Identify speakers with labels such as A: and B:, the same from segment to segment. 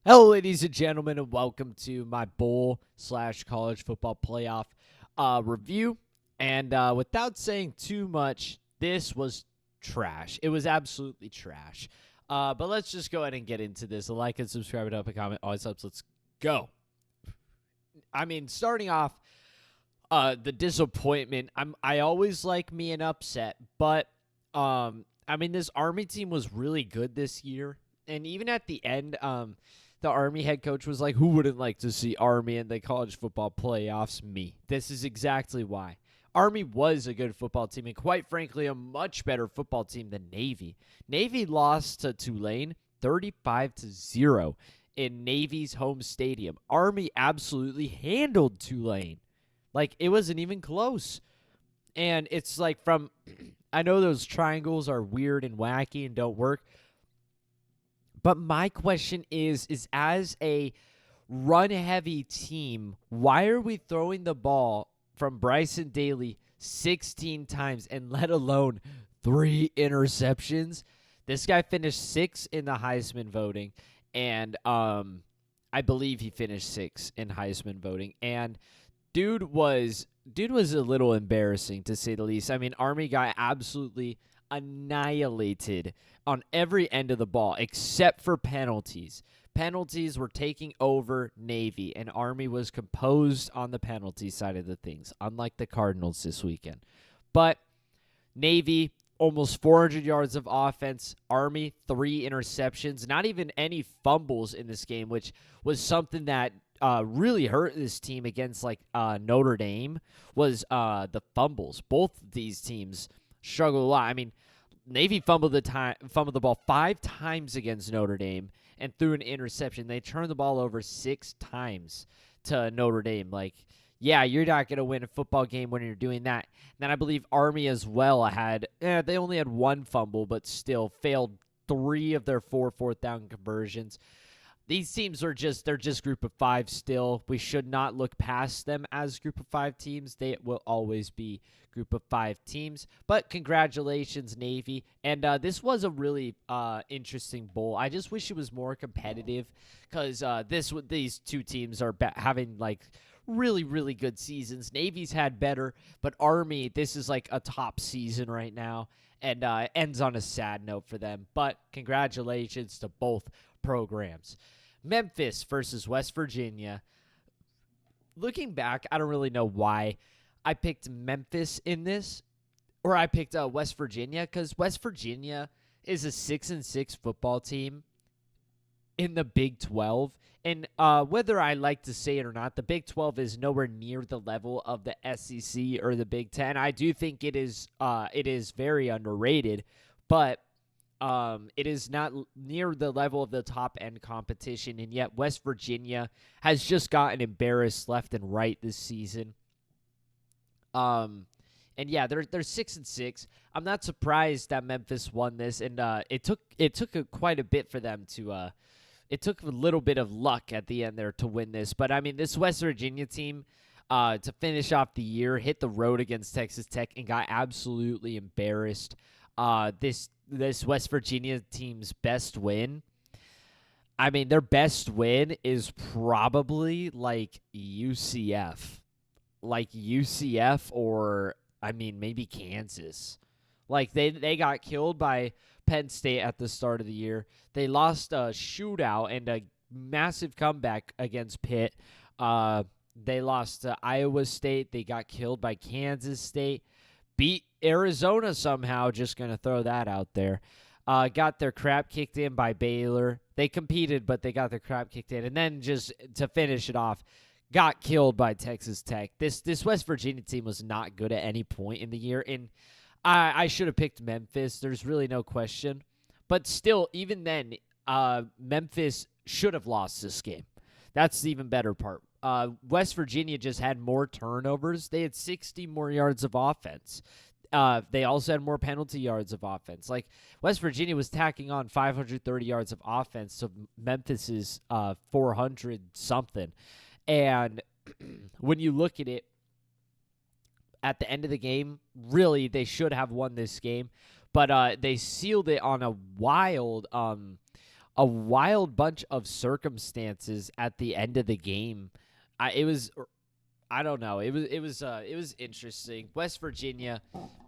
A: Hello, ladies and gentlemen, and welcome to my bowl/college football playoff review. And without saying too much, this was trash. It was absolutely trash. But let's just go ahead and get into this. A like and subscribe, and up, a comment always helps. Let's go. I mean, starting off, the disappointment. I always like me an upset, but this Army team was really good this year, and even at the end, the Army head coach was like, who wouldn't like to see Army in the college football playoffs? Me. This is exactly why. Army was a good football team, and quite frankly, a much better football team than Navy. Navy lost to Tulane 35-0 in Navy's home stadium. Army absolutely handled Tulane. Like, it wasn't even close. And it's like I know those triangles are weird and wacky and don't work, but my question is as a run-heavy team, why are we throwing the ball from Bryson Daly 16 times and let alone 3 interceptions? This guy finished 6th in the Heisman voting, and I believe he finished 6th in Heisman voting. And dude was a little embarrassing, to say the least. I mean, Army got absolutely annihilated on every end of the ball except for penalties. Penalties were taking over Navy, and Army was composed on the penalty side of the things, unlike the Cardinals this weekend. But Navy, almost 400 yards of offense. Army, 3 interceptions. Not even any fumbles in this game, which was something that really hurt this team against Notre Dame, was the fumbles. Both of these teams struggled a lot. I mean, Navy fumbled the ball 5 times against Notre Dame and threw an interception. They turned the ball over 6 times to Notre Dame. Yeah, you're not going to win a football game when you're doing that. And then I believe Army as well they only had 1 fumble, but still failed 3 of their 4 fourth down conversions. These teams are they're just group of 5 still. We should not look past them as group of 5 teams. They will always be group of 5 teams. But congratulations, Navy. And this was a really interesting bowl. I just wish it was more competitive, because these two teams are having really, really good seasons. Navy's had better, but Army, this is like a top season right now, and ends on a sad note for them. But congratulations to both programs. Memphis versus West Virginia. Looking back, I don't really know why I picked Memphis in this, or I picked West Virginia, because West Virginia is a 6-6 football team in the Big 12. And whether I like to say it or not, the Big 12 is nowhere near the level of the SEC or the Big 10. I do think it is very underrated, but it is not near the level of the top-end competition, and yet West Virginia has just gotten embarrassed left and right this season. And yeah, they're 6-6. I'm not surprised that Memphis won this, and it took quite a bit for them to. It took a little bit of luck at the end there to win this, but I mean, this West Virginia team, to finish off the year, hit the road against Texas Tech and got absolutely embarrassed. This West Virginia team's best win, I mean, their best win is probably UCF. UCF, or, I mean, maybe Kansas. They got killed by Penn State at the start of the year. They lost a shootout and a massive comeback against Pitt. They lost to Iowa State. They got killed by Kansas State. Beat Arizona somehow, just going to throw that out there. Got their crap kicked in by Baylor. They competed, but they got their crap kicked in. And then just to finish it off, got killed by Texas Tech. This West Virginia team was not good at any point in the year, and I should have picked Memphis. There's really no question. But still, even then, Memphis should have lost this game. That's the even better part. West Virginia just had more turnovers. They had 60 more yards of offense. They also had more penalty yards of offense. West Virginia was tacking on 530 yards of offense to Memphis's 400-something. And when you look at it, at the end of the game, really, they should have won this game. But they sealed it on a wild a wild bunch of circumstances at the end of the game. I don't know. It was interesting. West Virginia,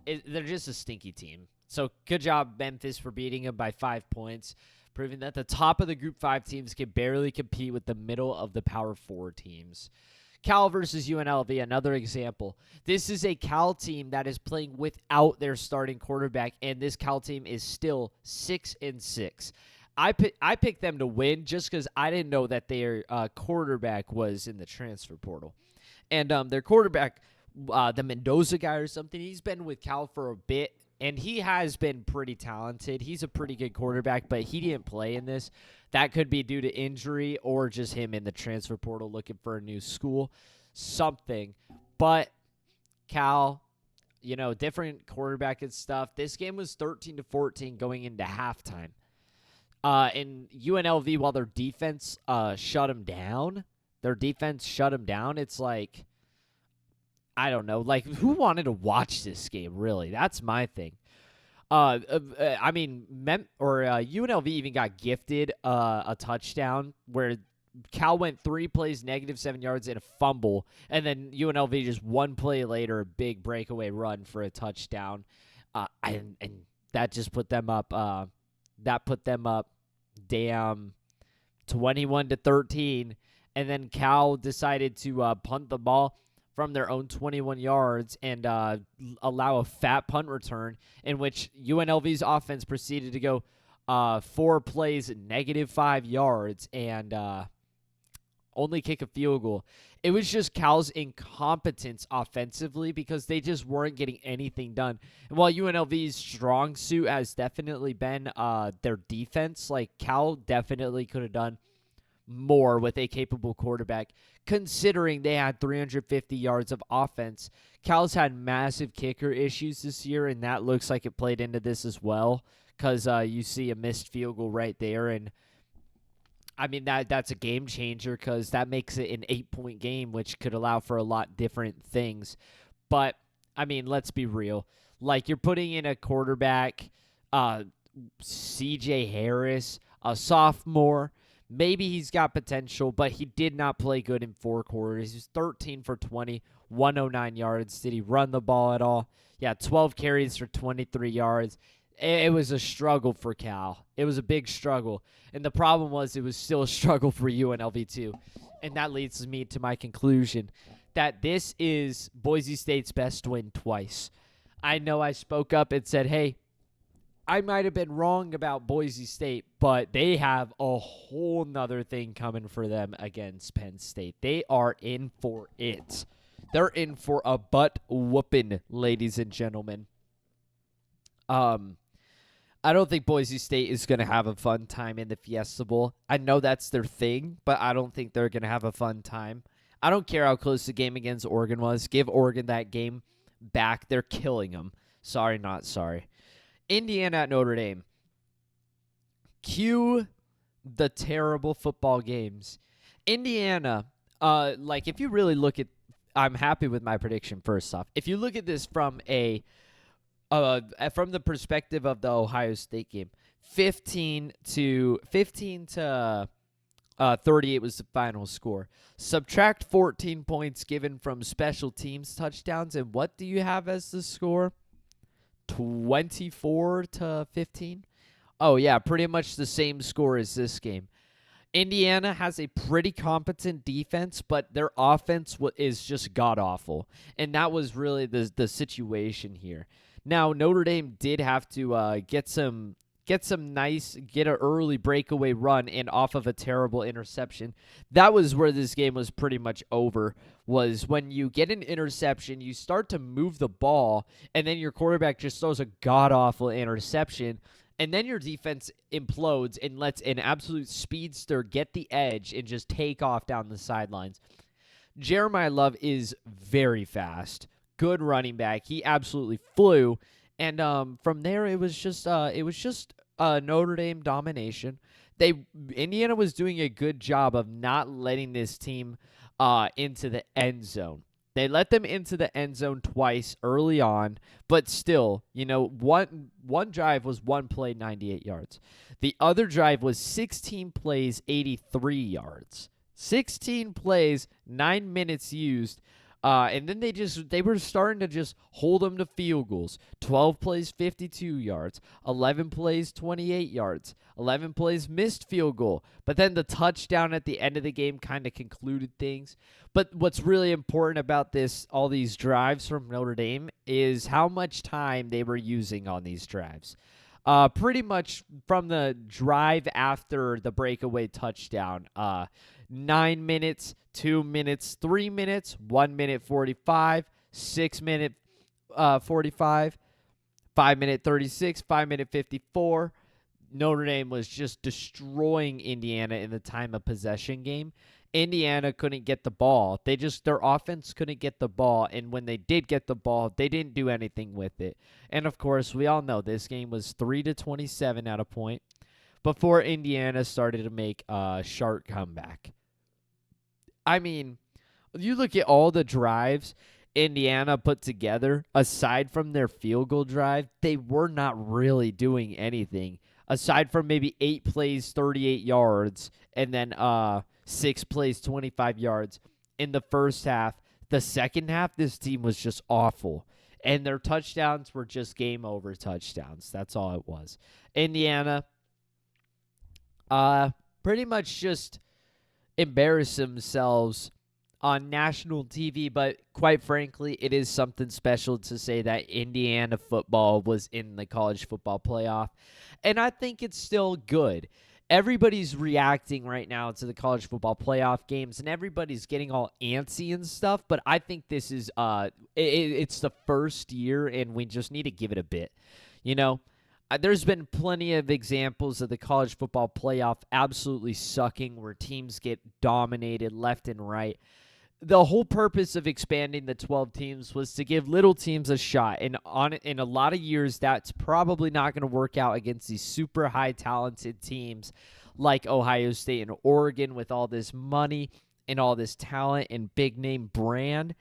A: they're just a stinky team. So good job, Memphis, for beating them by 5 points, proving that the top of the Group 5 teams can barely compete with the middle of the Power 4 teams. Cal versus UNLV, another example. This is a Cal team that is playing without their starting quarterback, and this Cal team is still 6-6. I picked them to win just because I didn't know that their quarterback was in the transfer portal. And their quarterback, the Mendoza guy or something, he's been with Cal for a bit, and he has been pretty talented. He's a pretty good quarterback, but he didn't play in this. That could be due to injury or just him in the transfer portal looking for a new school, something. But Cal, different quarterback and stuff. This game was 13-14 going into halftime. And UNLV, while their defense shut them down, it's like, I don't know. Like, who wanted to watch this game, really? That's my thing. UNLV even got gifted a touchdown where Cal went 3 plays, -7 yards, and a fumble, and then UNLV just 1 play later, a big breakaway run for a touchdown, and that just put them up. Damn, 21-13, and then Cal decided to punt the ball from their own 21 yards and allow a fat punt return in which UNLV's offense proceeded to go 4 plays, -5 yards, and only kick a field goal. It was just Cal's incompetence offensively because they just weren't getting anything done. And while UNLV's strong suit has definitely been their defense, like Cal definitely could have done more with a capable quarterback, considering they had 350 yards of offense. Cal's had massive kicker issues this year, and that looks like it played into this as well, because you see a missed field goal right there, and I mean, that's a game changer because that makes it an 8-point game, which could allow for a lot different things. But, I mean, let's be real. Like, you're putting in a quarterback, C.J. Harris, a sophomore. Maybe he's got potential, but he did not play good in 4 quarters. He was 13 for 20, 109 yards. Did he run the ball at all? Yeah, 12 carries for 23 yards. It was a struggle for Cal. It was a big struggle. And the problem was it was still a struggle for UNLV too. And that leads me to my conclusion that this is Boise State's best win twice. I know I spoke up and said, hey, I might have been wrong about Boise State, but they have a whole nother thing coming for them against Penn State. They are in for it. They're in for a butt whooping, ladies and gentlemen. I don't think Boise State is going to have a fun time in the Fiesta Bowl. I know that's their thing, but I don't think they're going to have a fun time. I don't care how close the game against Oregon was. Give Oregon that game back. They're killing them. Sorry, not sorry. Indiana at Notre Dame. Cue the terrible football games. Indiana, if you really look at, I'm happy with my prediction first off. If you look at this from from the perspective of the Ohio State game, 15 to 38 was the final score. Subtract 14 points given from special teams touchdowns, and what do you have as the score? 24-15? Oh, yeah, pretty much the same score as this game. Indiana has a pretty competent defense, but their offense is just god-awful, and that was really the situation here. Now, Notre Dame did have to get an early breakaway run and off of a terrible interception. That was where this game was pretty much over, was when you get an interception, you start to move the ball, and then your quarterback just throws a god-awful interception, and then your defense implodes and lets an absolute speedster get the edge and just take off down the sidelines. Jeremiah Love is very fast. Good running back. He absolutely flew. And from there, it was just Notre Dame domination. Indiana was doing a good job of not letting this team into the end zone. They let them into the end zone twice early on, but still, one drive was one play, 98 yards. The other drive was 16 plays, 83 yards. 16 plays, 9 minutes used. And then they were starting to just hold them to field goals. 12 plays, 52 yards. 11 plays, 28 yards. 11 plays, missed field goal. But then the touchdown at the end of the game kind of concluded things. But what's really important about all these drives from Notre Dame is how much time they were using on these drives. Pretty much from the drive after the breakaway touchdown, 9 minutes, 2 minutes, 3 minutes, 1 minute 45, 6 minute 45, 5 minute 36, 5 minute 54. Notre Dame was just destroying Indiana in the time of possession game. Indiana couldn't get the ball. Their offense couldn't get the ball, and when they did get the ball, they didn't do anything with it. And of course, we all know this game was 3-27 at a point before Indiana started to make a sharp comeback. I mean, you look at all the drives Indiana put together, aside from their field goal drive, they were not really doing anything. Aside from maybe 8 plays, 38 yards, and then 6 plays, 25 yards in the first half. The second half, this team was just awful. And their touchdowns were just game over touchdowns. That's all it was. Indiana pretty much just embarrassed themselves on national TV, but quite frankly, it is something special to say that Indiana football was in the college football playoff, and I think it's still good. Everybody's reacting right now to the college football playoff games, and everybody's getting all antsy and stuff, but I think this is it's the first year, and we just need to give it a bit. There's been plenty of examples of the college football playoff absolutely sucking, where teams get dominated left and right. The whole purpose of expanding the 12 teams was to give little teams a shot. And in a lot of years, that's probably not going to work out against these super high talented teams like Ohio State and Oregon with all this money and all this talent and big name brand.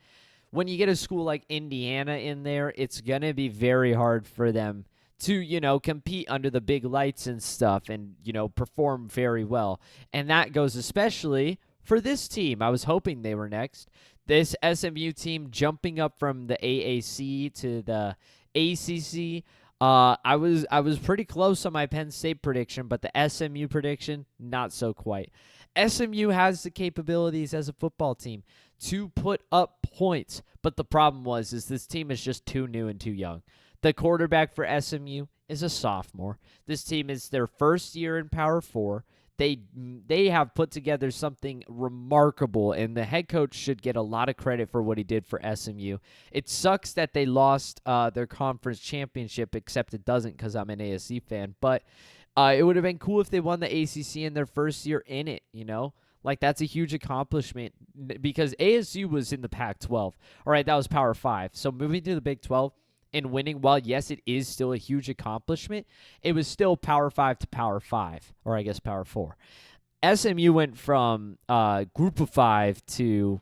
A: When you get a school like Indiana in there, it's going to be very hard for them to, compete under the big lights and stuff and, perform very well. And that goes especially for this team. I was hoping they were next. This SMU team jumping up from the AAC to the ACC. I was pretty close on my Penn State prediction, but the SMU prediction, not so quite. SMU has the capabilities as a football team to put up points, but the problem is this team is just too new and too young. The quarterback for SMU is a sophomore. This team is their first year in Power 4. They have put together something remarkable, and the head coach should get a lot of credit for what he did for SMU. It sucks that they lost their conference championship, except it doesn't because I'm an ASC fan. But it would have been cool if they won the ACC in their first year in it, Like, that's a huge accomplishment because ASU was in the Pac-12. All right, that was Power 5. So moving to the Big 12 and winning, while yes, it is still a huge accomplishment, it was still Power 5 to Power 5, or I guess Power 4. SMU went from Group of 5 to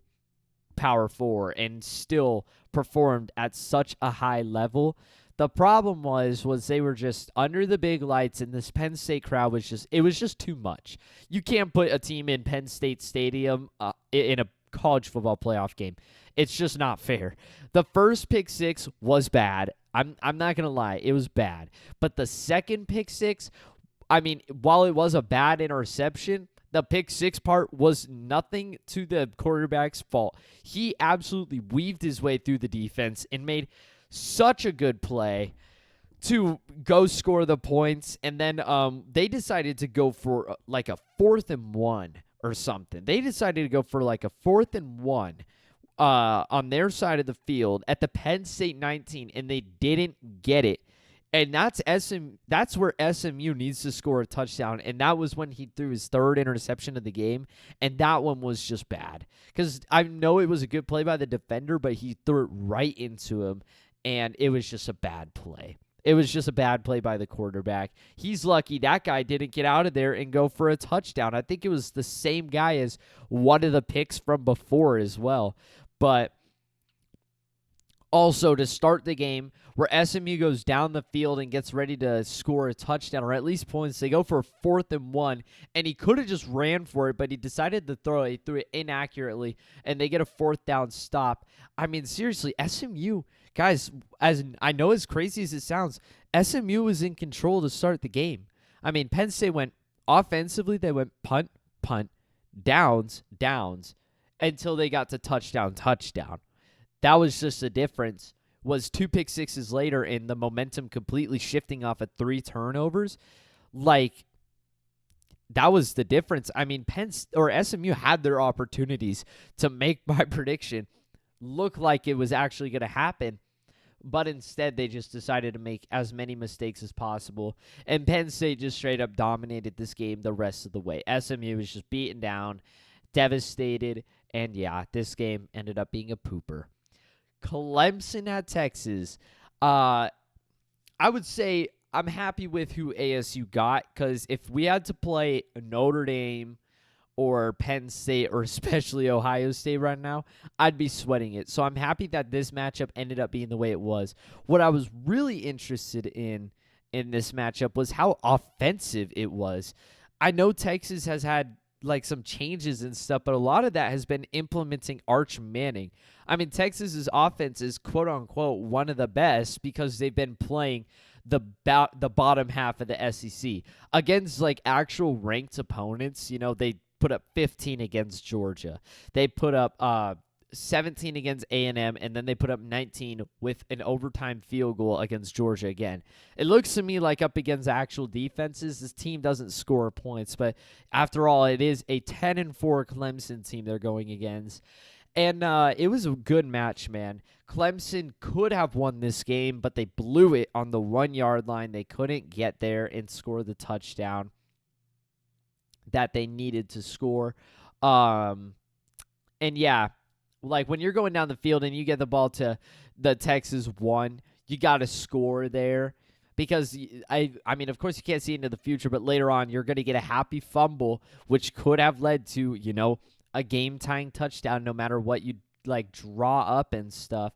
A: Power 4 and still performed at such a high level. The problem was they were just under the big lights, and this Penn State crowd was just too much. You can't put a team in Penn State Stadium in a college football playoff game. It's just not fair. The first pick six was bad. I'm not going to lie. It was bad. But the second pick six, while it was a bad interception, the pick six part was nothing to the quarterback's fault. He absolutely weaved his way through the defense and made such a good play to go score the points. And then they decided to go for like a 4th and 1 or something. They decided to go for like a 4th and 1 on their side of the field at the Penn State 19, and they didn't get it. And that's where SMU needs to score a touchdown, and that was when he threw his 3rd interception of the game, and that one was just bad. Because I know it was a good play by the defender, but he threw it right into him, and it was just a bad play. It was just a bad play by the quarterback. He's lucky that guy didn't get out of there and go for a touchdown. I think it was the same guy as one of the picks from before as well. But Also, to start the game, where SMU goes down the field and gets ready to score a touchdown or at least points, they go for a 4th and 1, and he could have just ran for it, but he decided to throw it. He threw it inaccurately, and they get a 4th down stop. I mean, seriously, SMU, guys, as I know as crazy as it sounds, SMU was in control to start the game. I mean, Penn State went offensively, they went punt, punt, downs, downs, until they got to touchdown, touchdown. That was just the difference. Was 2 pick sixes later and the momentum completely shifting off of 3 turnovers. Like, that was the difference. I mean, SMU had their opportunities to make my prediction look like it was actually going to happen, but instead they just decided to make as many mistakes as possible, and Penn State just straight up dominated this game the rest of the way. SMU was just beaten down, devastated, and yeah, this game ended up being a pooper. Clemson at Texas. I would say I'm happy with who ASU got, because if we had to play Notre Dame or Penn State or especially Ohio State right now, I'd be sweating it. So I'm happy that this matchup ended up being the way it was. What I was really interested in this matchup was how offensive it was. I know Texas has had like some changes and stuff, but a lot of that has been implementing Arch Manning. I mean, Texas's offense is quote unquote one of the best because they've been playing the bottom half of the SEC against like actual ranked opponents. You know, they put up 15 against Georgia. They put up 17 against A&M, and then they put up 19 with an overtime field goal against Georgia again. It looks to me like up against actual defenses, this team doesn't score points, but after all, it is a 10-4 Clemson team they're going against. And it was a good match, man. Clemson could have won this game, but they blew it on the 1-yard line. They couldn't get there and score the touchdown that they needed to score. And yeah, like when you're going down the field and you get the ball to the Texas 1, you got to score there. Because, I mean, of course you can't see into the future, but later on you're going to get a happy fumble, which could have led to, you know, a game-tying touchdown no matter what you, like, draw up and stuff.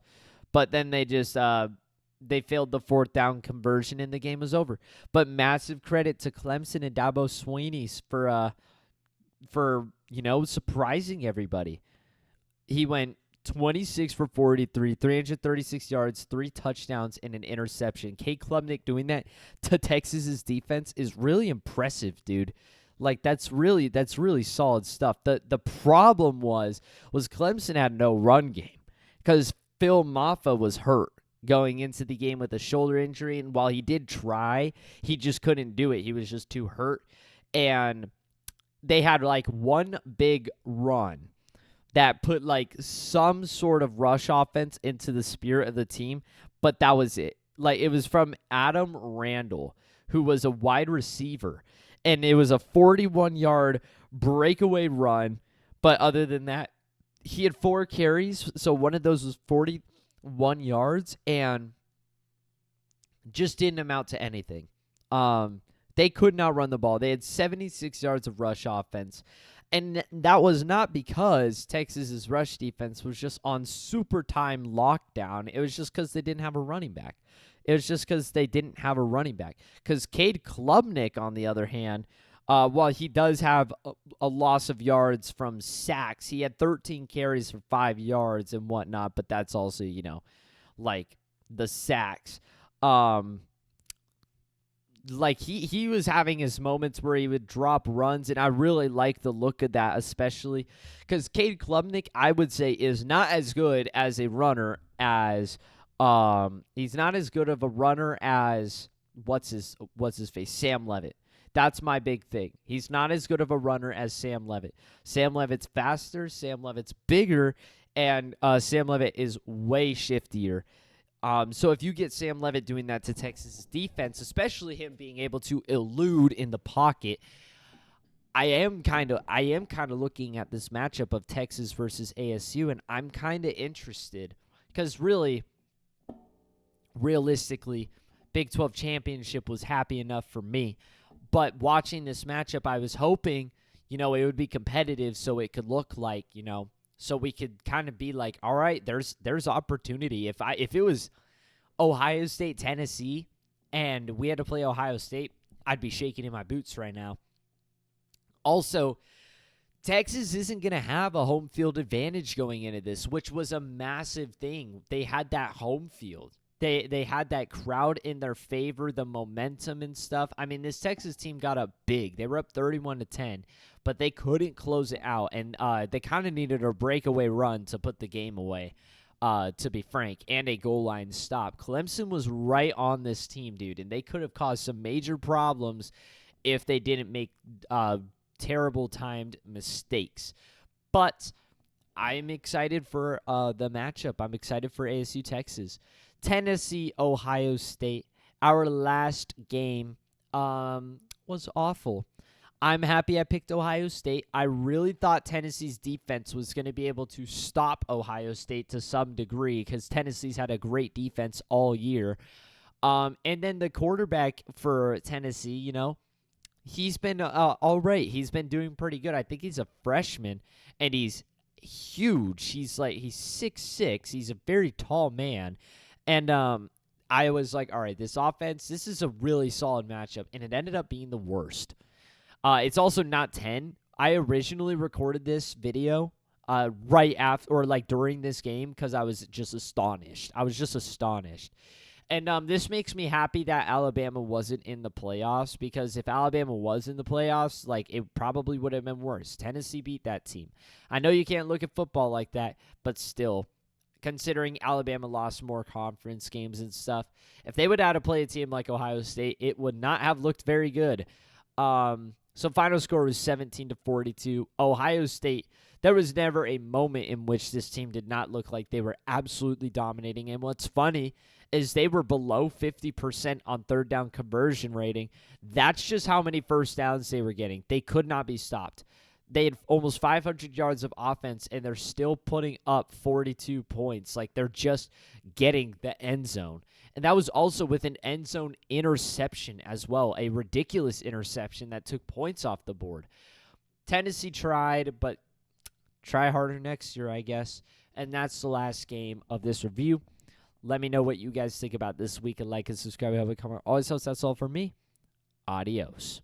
A: But then they just, they failed the 4th down conversion and the game was over. But massive credit to Clemson and Dabo Swinney for, you know, surprising everybody. He went 26 for 43, 336 yards, 3 touchdowns, and an interception. Cade Klubnik doing that to Texas's defense is really impressive, dude. Like, that's really solid stuff. The problem was Clemson had no run game because Phil Maffa was hurt going into the game with a shoulder injury, and while he did try, he just couldn't do it. He was just too hurt, and they had like one big run that put like some sort of rush offense into the spirit of the team, but that was it. Like, it was from Adam Randall, who was a wide receiver, and it was a 41-yard breakaway run, but other than that, he had 4 carries, so one of those was 41 yards, and just didn't amount to anything. They could not run the ball. They had 76 yards of rush offense. And that was not because Texas's rush defense was just on super time lockdown. It was just because they didn't have a running back. Because Cade Klubnik, on the other hand, while he does have a loss of yards from sacks, he had 13 carries for 5 yards and whatnot, but that's also, you know, like the sacks. Like, he was having his moments where he would drop runs, and I really like the look of that, especially because Cade Klubnik, I would say, is not as good as a runner as he's not as good of a runner as what's his face, Sam Levitt. That's my big thing. He's not as good of a runner as Sam Levitt. Sam Levitt's faster, Sam Levitt's bigger, and Sam Levitt is way shiftier. So if you get Sam Levitt doing that to Texas' defense, especially him being able to elude in the pocket, I am kind of looking at this matchup of Texas versus ASU, and I'm kind of interested because realistically, Big 12 championship was happy enough for me. But watching this matchup, I was hoping, you know, it would be competitive so it could look like, you know, so we could kind of be like, all right, there's opportunity. If it was Ohio State, Tennessee, and we had to play Ohio State, I'd be shaking in my boots right now. Also, Texas isn't going to have a home field advantage going into this, which was a massive thing. They had that home field. They had that crowd in their favor, the momentum and stuff. I mean, this Texas team got up big. They were up 31-10, but they couldn't close it out, and they kind of needed a breakaway run to put the game away, to be frank, and a goal line stop. Clemson was right on this team, dude, and they could have caused some major problems if they didn't make terrible timed mistakes. But I'm excited for the matchup. I'm excited for ASU Texas. Tennessee, Ohio State. Our last game was awful. I'm happy I picked Ohio State. I really thought Tennessee's defense was going to be able to stop Ohio State to some degree because Tennessee's had a great defense all year. And then the quarterback for Tennessee, he's been all right. He's been doing pretty good. I think he's a freshman, and he's huge. He's 6'6". He's a very tall man. And I was like, all right, this offense, this is a really solid matchup, and it ended up being the worst. It's also not 10. I originally recorded this video right after or during this game because I was just astonished. And this makes me happy that Alabama wasn't in the playoffs, because if Alabama was in the playoffs, it probably would have been worse. Tennessee beat that team. I know you can't look at football like that, but still, considering Alabama lost more conference games and stuff, if they would have to play a team like Ohio State, it would not have looked very good. So final score was 17-42. Ohio State, there was never a moment in which this team did not look like they were absolutely dominating. And what's funny is they were below 50% on third down conversion rating. That's just how many first downs they were getting. They could not be stopped. They had almost 500 yards of offense, and they're still putting up 42 points. They're just getting the end zone. And that was also with an end zone interception as well, a ridiculous interception that took points off the board. Tennessee tried, but try harder next year, I guess. And that's the last game of this review. Let me know what you guys think about this week, and like and subscribe, have a comment. Always helps. That's all for me. Adios.